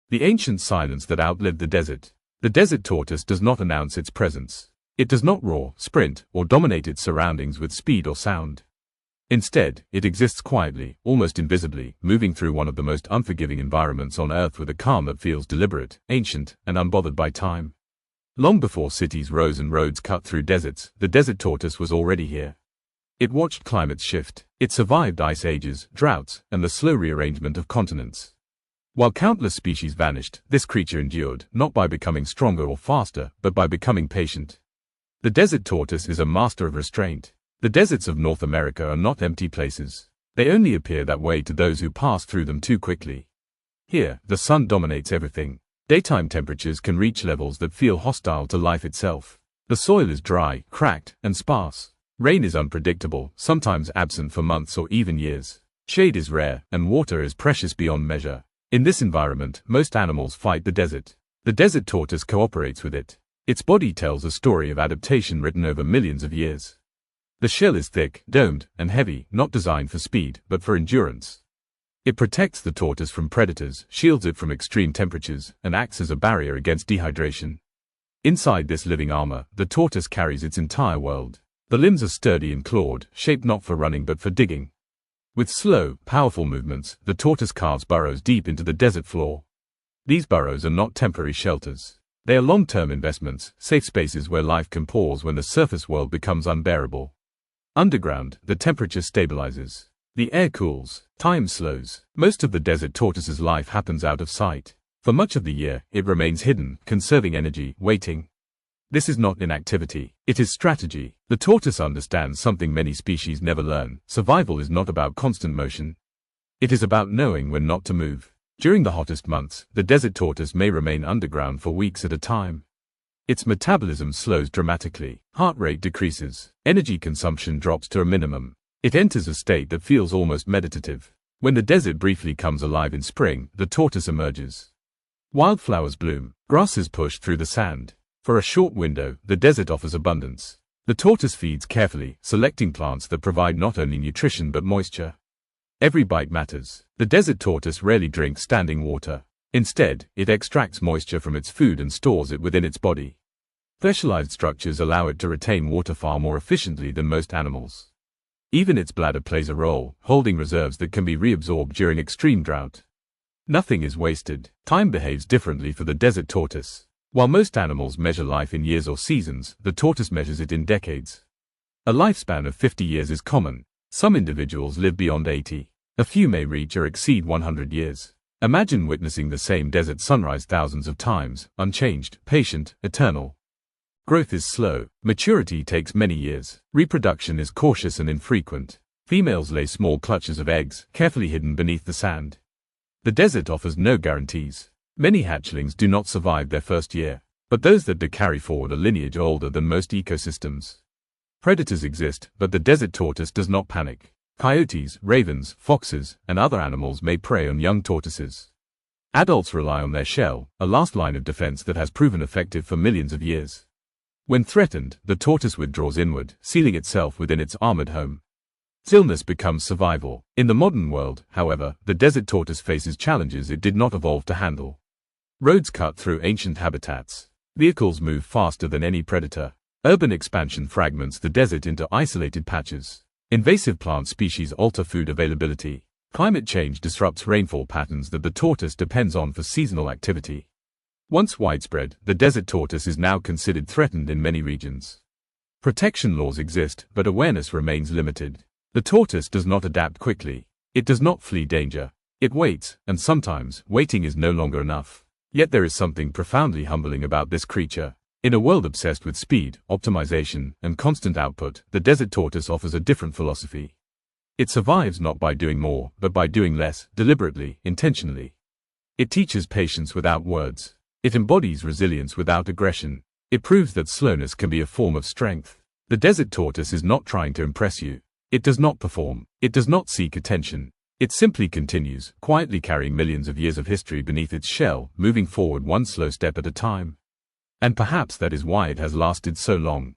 The ancient silence that outlived the desert. The desert tortoise does not announce its presence. It does not roar, sprint, or dominate its surroundings with speed or sound. Instead, it exists quietly, almost invisibly, moving through one of the most unforgiving environments on Earth with a calm that feels deliberate, ancient, and unbothered by time. Long before cities rose and roads cut through deserts, the desert tortoise was already here. It watched climates shift. It survived ice ages, droughts, and the slow rearrangement of continents. While countless species vanished, this creature endured, not by becoming stronger or faster, but by becoming patient. The desert tortoise is a master of restraint. The deserts of North America are not empty places. They only appear that way to those who pass through them too quickly. Here, the sun dominates everything. Daytime temperatures can reach levels that feel hostile to life itself. The soil is dry, cracked, and sparse. Rain is unpredictable, sometimes absent for months or even years. Shade is rare, and water is precious beyond measure. In this environment, most animals fight the desert. The desert tortoise cooperates with it. Its body tells a story of adaptation written over millions of years. The shell is thick, domed, and heavy, not designed for speed, but for endurance. It protects the tortoise from predators, shields it from extreme temperatures, and acts as a barrier against dehydration. Inside this living armor, the tortoise carries its entire world. The limbs are sturdy and clawed, shaped not for running but for digging. With slow, powerful movements, the tortoise carves burrows deep into the desert floor. These burrows are not temporary shelters. They are long-term investments, safe spaces where life can pause when the surface world becomes unbearable. Underground, the temperature stabilizes. The air cools. Time slows. Most of the desert tortoise's life happens out of sight. For much of the year, it remains hidden, conserving energy, waiting. This is not inactivity. It is strategy. The tortoise understands something many species never learn. Survival is not about constant motion. It is about knowing when not to move. During the hottest months, the desert tortoise may remain underground for weeks at a time. Its metabolism slows dramatically. Heart rate decreases. Energy consumption drops to a minimum. It enters a state that feels almost meditative. When the desert briefly comes alive in spring, the tortoise emerges. Wildflowers bloom. Grasses push through the sand. For a short window, the desert offers abundance. The tortoise feeds carefully, selecting plants that provide not only nutrition but moisture. Every bite matters. The desert tortoise rarely drinks standing water. Instead, it extracts moisture from its food and stores it within its body. Specialized structures allow it to retain water far more efficiently than most animals. Even its bladder plays a role, holding reserves that can be reabsorbed during extreme drought. Nothing is wasted. Time behaves differently for the desert tortoise. While most animals measure life in years or seasons, the tortoise measures it in decades. A lifespan of 50 years is common. Some individuals live beyond 80. A few may reach or exceed 100 years. Imagine witnessing the same desert sunrise thousands of times, unchanged, patient, eternal. Growth is slow. Maturity takes many years. Reproduction is cautious and infrequent. Females lay small clutches of eggs, carefully hidden beneath the sand. The desert offers no guarantees. Many hatchlings do not survive their first year, but those that do carry forward a lineage older than most ecosystems. Predators exist, but the desert tortoise does not panic. Coyotes, ravens, foxes, and other animals may prey on young tortoises. Adults rely on their shell, a last line of defense that has proven effective for millions of years. When threatened, the tortoise withdraws inward, sealing itself within its armored home. Stillness becomes survival. In the modern world, however, the desert tortoise faces challenges it did not evolve to handle. Roads cut through ancient habitats. Vehicles move faster than any predator. Urban expansion fragments the desert into isolated patches. Invasive plant species alter food availability. Climate change disrupts rainfall patterns that the tortoise depends on for seasonal activity. Once widespread, the desert tortoise is now considered threatened in many regions. Protection laws exist, but awareness remains limited. The tortoise does not adapt quickly. It does not flee danger. It waits, and sometimes, waiting is no longer enough. Yet there is something profoundly humbling about this creature. In a world obsessed with speed, optimization, and constant output, the desert tortoise offers a different philosophy. It survives not by doing more, but by doing less, deliberately, intentionally. It teaches patience without words. It embodies resilience without aggression. It proves that slowness can be a form of strength. The desert tortoise is not trying to impress you. It does not perform. It does not seek attention. It simply continues, quietly carrying millions of years of history beneath its shell, moving forward one slow step at a time. And perhaps that is why it has lasted so long.